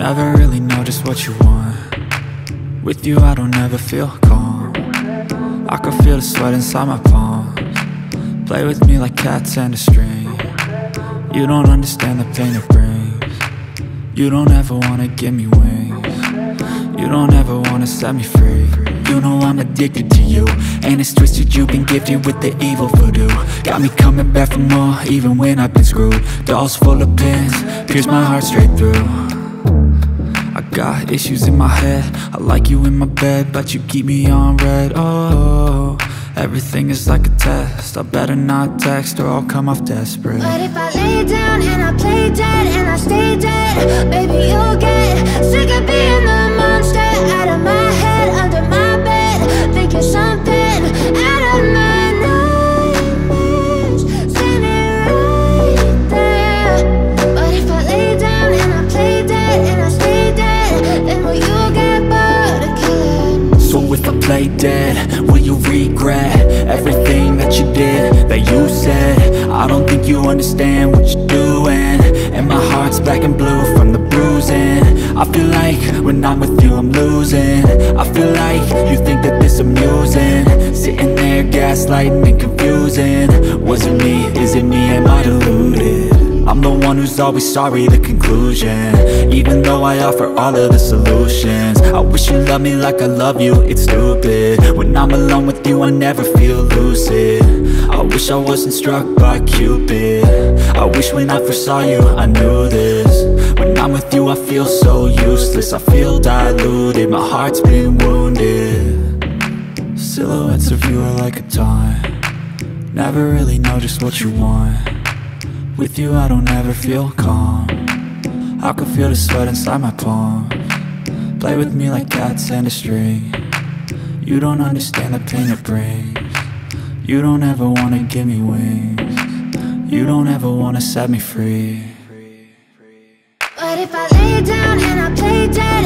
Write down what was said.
Never really know just what you want. With you I don't ever feel calm. I can feel the sweat inside my palms. Play with me like cats and a string. You don't understand the pain it brings. You don't ever wanna give me wings. You don't ever wanna set me free. You know I'm addicted to you, and it's twisted, you've been gifted with the evil voodoo. Got me coming back for more, even when I've been screwed. Dolls full of pins, pierce my heart straight through. I got issues in my head, I like you in my bed, but you keep me on red. Oh, everything is like a test, I better not text or I'll come off desperate. But if I lay down and I play dead and I stay dead, baby you'll get sick of being the monster out of my head, under my bed, thinking something out of my nightmares, standing right there. But if I lay down and I play dead and I stay dead, then will you get bored of killing? So if I play dead, will you regret everything that you did, that you said? I don't think you understand what you're doing, and my heart's black and blue from the bruising. I feel like when I'm with you I'm losing. I feel like you think that this amusing, sitting there gaslighting and confusing. Was it me? Is it me? Am I deluded? I'm the one who's always sorry, the conclusion, even though I offer all of the solutions. I wish you loved me like I love you, it's stupid. When I'm alone with you I never feel lucid. I wish I wasn't struck by Cupid. I wish when I first saw you I knew this. When I'm with you I feel so useless, I feel diluted, my heart's been wounded. Silhouettes of you are like a taunt. Never really know just what you want. With you I don't ever feel calm. I can feel the sweat inside my palms. Play with me like cats and a string. You don't understand the pain it brings. You don't ever wanna give me wings. You don't ever wanna set me free. But if I lay down and I play dead